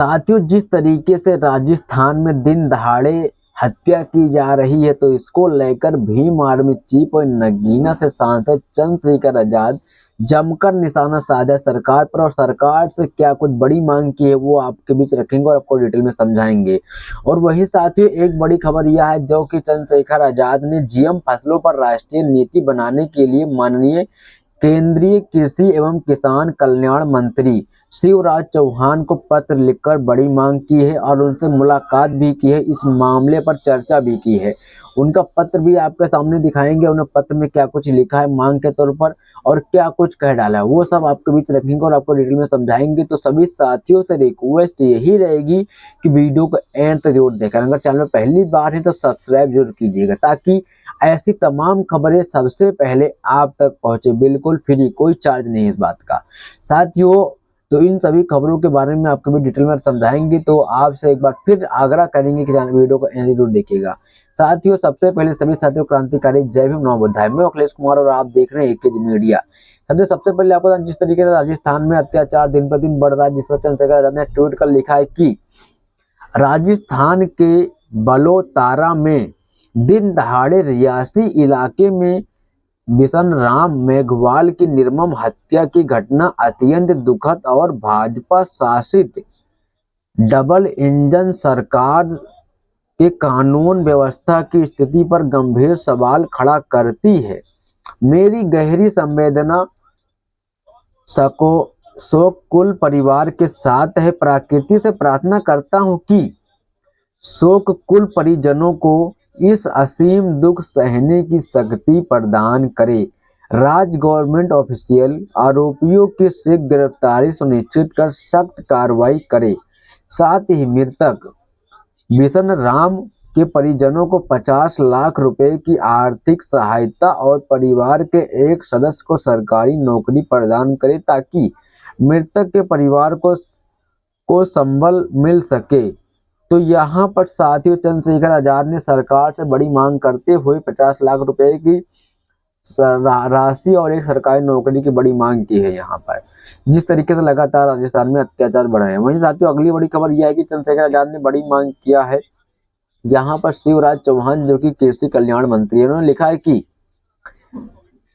साथियों, जिस तरीके से राजस्थान में दिन दहाड़े हत्या की जा रही है, तो इसको लेकर भीम आर्मी चीफ और नगीना से सांसद चंद्रशेखर आजाद जमकर निशाना साधा सरकार पर, और सरकार से क्या कुछ बड़ी मांग की है वो आपके बीच रखेंगे और आपको डिटेल में समझाएंगे। और वही साथियों, एक बड़ी खबर यह है जो कि चंद्रशेखर आजाद ने जीएम फसलों पर राष्ट्रीय नीति बनाने के लिए माननीय केंद्रीय कृषि एवं किसान कल्याण मंत्री शिवराज चौहान को पत्र लिखकर बड़ी मांग की है और उनसे मुलाकात भी की है, इस मामले पर चर्चा भी की है। उनका पत्र भी आपके सामने दिखाएंगे, उन्होंने पत्र में क्या कुछ लिखा है मांग के तौर पर और क्या कुछ कह डाला है वो सब आपके बीच रखेंगे और आपको डिटेल में समझाएंगे। तो सभी साथियों से रिक्वेस्ट यही रहेगी कि वीडियो को एंड तक जरूर देखें। अगर चैनल में पहली बार है तो सब्सक्राइब जरूर कीजिएगा ताकि ऐसी तमाम खबरें सबसे पहले आप तक पहुंचे, बिल्कुल फ्री, कोई चार्ज नहीं इस बात का। साथियों, तो इन सभी खबरों के बारे में आपको भी डिटेल में समझाएंगे, तो आपसे एक बार फिर आग्रह करेंगे कि वीडियो को एंड जरूर देखिएगा। साथियों, सबसे पहले सभी साथियों क्रांतिकारी जय भीम नमो बुद्धाय। मैं अखिलेश कुमार और आप देख रहे हैं एकेजी मीडिया। साथियों, सबसे पहले आपको जिस तरीके से राजस्थान में अत्याचार दिन पर दिन बढ़ रहा है, जिस पर चंद्रशेखर आजाद ने ट्वीट कर लिखा है कि राजस्थान के बलोतारा में दिन दहाड़े रियासी इलाके में बिशन राम मेघवाल की निर्मम हत्या की घटना अत्यंत दुखद और भाजपा शासित डबल इंजन सरकार के कानून व्यवस्था की स्थिति पर गंभीर सवाल खड़ा करती है। मेरी गहरी संवेदना शोक कुल परिवार के साथ है। प्रकृति से प्रार्थना करता हूं कि शोक कुल परिजनों को इस असीम दुख सहने की शक्ति प्रदान करे। राज्य गवर्नमेंट ऑफिशियल आरोपियों की शीघ्र गिरफ्तारी सुनिश्चित कर सख्त कार्रवाई करे। साथ ही मृतक बिशन राम के परिजनों को 50 लाख रुपए की आर्थिक सहायता और परिवार के एक सदस्य को सरकारी नौकरी प्रदान करे ताकि मृतक के परिवार को संबल मिल सके। तो यहाँ पर साथियों चंद्रशेखर आजाद ने सरकार से बड़ी मांग करते हुए 50 लाख रुपए की राशि और एक सरकारी नौकरी की बड़ी मांग की है। यहाँ पर जिस तरीके से लगातार राजस्थान में अत्याचार बढ़ रहे हैं, वहीं साथियों अगली बड़ी खबर यह है कि चंद्रशेखर आजाद ने बड़ी मांग किया है। यहाँ पर शिवराज चौहान जो कि कृषि कल्याण मंत्री है, उन्होंने लिखा है कि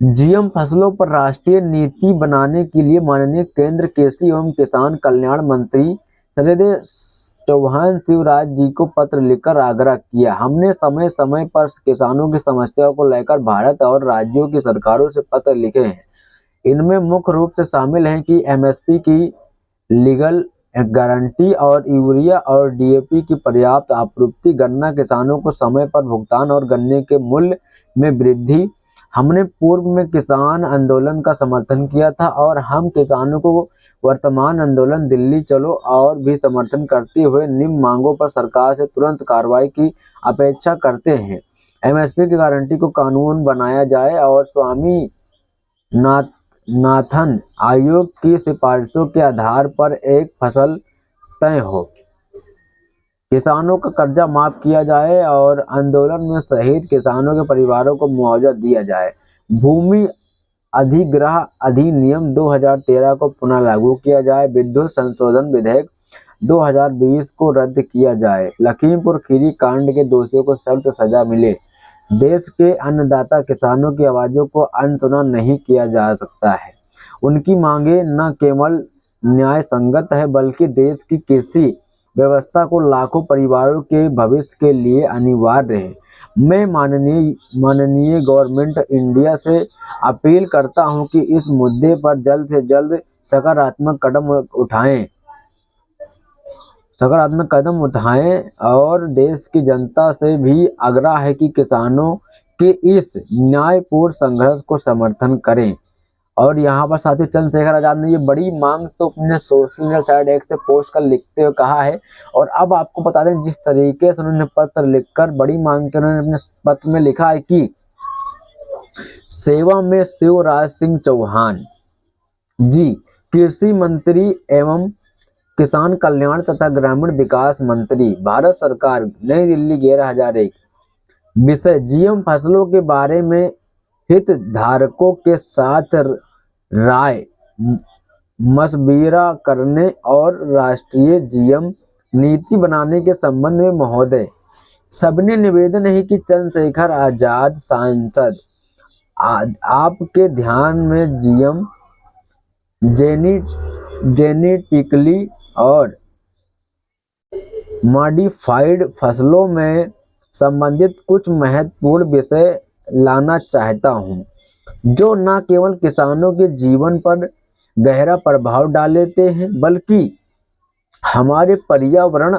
जीएम फसलों पर राष्ट्रीय नीति बनाने के लिए माननीय केंद्र कृषि एवं किसान कल्याण मंत्री श्रीदेव चौहान शिवराज जी को पत्र लिखकर आग्रह किया। हमने समय समय पर किसानों की समस्याओं को लेकर भारत और राज्यों की सरकारों से पत्र लिखे हैं। इनमें मुख्य रूप से शामिल हैं कि एमएसपी की लीगल गारंटी और यूरिया और डीएपी की पर्याप्त आपूर्ति, गन्ना किसानों को समय पर भुगतान और गन्ने के मूल्य में वृद्धि। हमने पूर्व में किसान आंदोलन का समर्थन किया था और हम किसानों को वर्तमान आंदोलन दिल्ली चलो और भी समर्थन करते हुए निम्न मांगों पर सरकार से तुरंत कार्रवाई की अपेक्षा करते हैं। एमएसपी की गारंटी को कानून बनाया जाए और स्वामी नाथन आयोग की सिफारिशों के आधार पर एक फसल तय हो। किसानों का कर्जा माफ किया जाए और आंदोलन में शहीद किसानों के परिवारों को मुआवजा दिया जाए। भूमि अधिग्रह अधिनियम 2013 को पुनः लागू किया जाए। विद्युत संशोधन विधेयक 2020 को रद्द किया जाए। लखीमपुर खीरी कांड के दोषियों को सख्त सजा मिले। देश के अन्नदाता किसानों की आवाजों को अनसुना नहीं किया जा सकता है। उनकी मांगे न केवल न्याय संगत है बल्कि देश की कृषि व्यवस्था को लाखों परिवारों के भविष्य के लिए अनिवार्य है। मैं माननीय गवर्नमेंट इंडिया से अपील करता हूं कि इस मुद्दे पर जल्द से जल्द सकारात्मक कदम उठाएं और देश की जनता से भी आग्रह है कि किसानों के इस न्यायपूर्ण संघर्ष को समर्थन करें। और यहाँ पर साथियों चंद्रशेखर आजाद ने ये बड़ी मांग तो अपने सोशल मीडिया साइट एक्स से पोस्ट कर लिखते हुए कहा है। और अब आपको बता दें जिस तरीके से उन्होंने पत्र लिखकर बड़ी मांग के उन्होंने अपने पत्र में लिखा है कि सेवा में शिवराज सिंह चौहान जी, कृषि मंत्री एवं किसान कल्याण तथा ग्रामीण विकास मंत्री, भारत सरकार, नई दिल्ली 11,001। विषय जीएम फसलों के बारे में हितधारकों के साथ राय मशविरा करने और राष्ट्रीय जीएम नीति बनाने के संबंध में महोदय, सबने निवेदन है कि चंद्रशेखर आजाद सांसद आपके ध्यान में जीएम जेनेटिकली और मॉडिफाइड फसलों में संबंधित कुछ महत्वपूर्ण विषय लाना चाहता हूं, जो न केवल किसानों के जीवन पर गहरा प्रभाव डालते हैं बल्कि हमारे पर्यावरण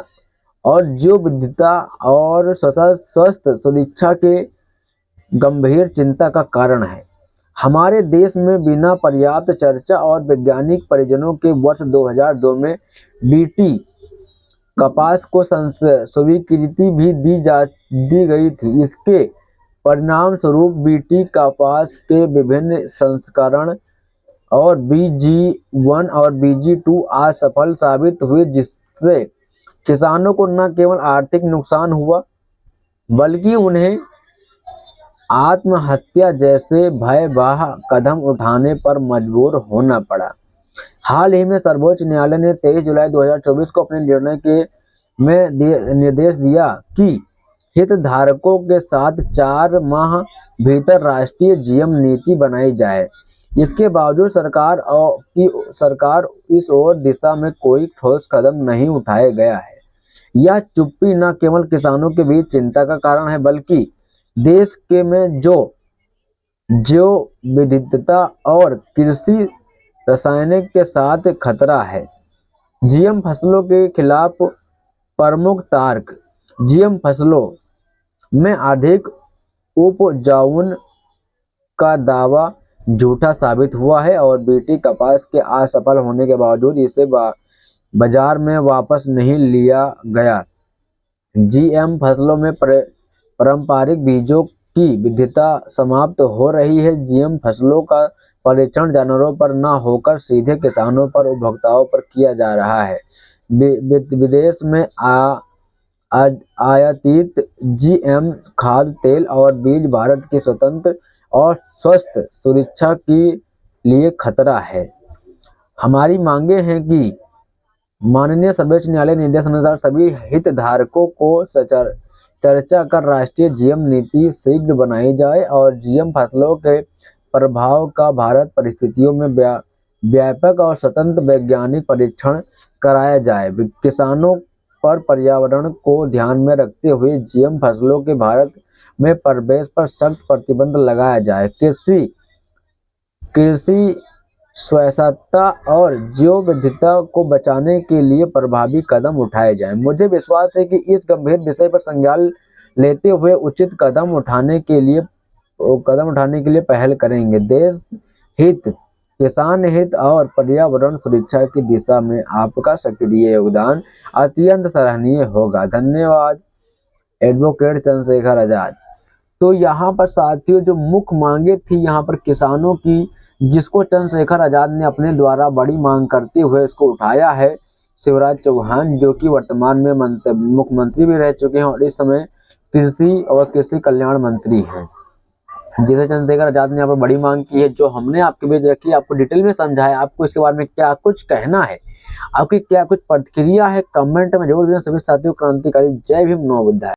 और जैव विविधता और स्वास्थ्य सुरक्षा के गंभीर चिंता का कारण है। हमारे देश में बिना पर्याप्त चर्चा और वैज्ञानिक परिजनों के वर्ष 2002 में बीटी कपास को स्वीकृति भी दी गई थी। इसके परिणाम स्वरूप बीटी कपास के विभिन्न संस्करण और BG1 और BG2 असफल साबित हुए, जिससे किसानों को न केवल आर्थिक नुकसान हुआ बल्कि उन्हें आत्महत्या जैसे भयावह कदम उठाने पर मजबूर होना पड़ा। हाल ही में सर्वोच्च न्यायालय ने 23 जुलाई 2024 को अपने निर्णय में निर्देश दिया कि हितधारकों के साथ 4 माह भीतर राष्ट्रीय जीएम नीति बनाई जाए। इसके बावजूद सरकार इस ओर दिशा में कोई ठोस कदम नहीं उठाया गया है। यह चुप्पी न केवल किसानों के बीच चिंता का कारण है बल्कि देश के में जो विविधता और कृषि रासायनिक के साथ खतरा है। जीएम फसलों के खिलाफ प्रमुख तर्क। जीएम फसलों में अधिक उपजाऊ का दावा झूठा साबित हुआ है और बीटी कपास के असफल होने के बावजूद इसे बाजार में वापस नहीं लिया गया। जीएम फसलों में पारंपरिक बीजों की विविधता समाप्त हो रही है। जीएम फसलों का परीक्षण जानवरों पर न होकर सीधे किसानों पर, उपभोक्ताओं पर किया जा रहा है। विदेश में आयातित जीएम खाद्य तेल और बीज भारत की स्वतंत्र और स्वस्थ सुरक्षा के लिए खतरा है। हमारी मांगे हैं कि माननीय सर्वोच्च न्यायालय निर्देश अनुसार सभी हितधारकों को चर्चा कर राष्ट्रीय जीएम नीति शीघ्र बनाई जाए और जीएम फसलों के प्रभाव का भारत परिस्थितियों में व्यापक और स्वतंत्र वैज्ञानिक परीक्षण कराया जाए। किसानों पर पर्यावरण को ध्यान में रखते हुए जीएम फसलों के भारत में प्रवेश पर सख्त प्रतिबंध लगाया जाए। कृषि स्वायत्तता और जैव विविधता को बचाने के लिए प्रभावी कदम उठाए जाएं। मुझे विश्वास है कि इस गंभीर विषय पर संज्ञान लेते हुए उचित कदम उठाने के लिए पहल करेंगे। देश हित, किसान हित और पर्यावरण सुरक्षा की दिशा में आपका सक्रिय योगदान अत्यंत सराहनीय होगा। धन्यवाद। एडवोकेट चंद्रशेखर आजाद। तो यहाँ पर साथियों जो मुख्य मांगे थी यहाँ पर किसानों की, जिसको चंद्रशेखर आजाद ने अपने द्वारा बड़ी मांग करते हुए इसको उठाया है। शिवराज चौहान जो कि वर्तमान में मुख्यमंत्री भी रह चुके हैं और इस समय कृषि और कृषि कल्याण मंत्री हैं, जिसे चंद्रशेखर आजाद ने यहाँ पर बड़ी मांग की है, जो हमने आपके बीच रखी, आपको डिटेल में समझाया। आपको इसके बारे में क्या कुछ कहना है, आपकी क्या कुछ प्रतिक्रिया है, कमेंट में जरूर देना। सभी साथियों, क्रांतिकारी जय भीम, नमो बुद्धाय।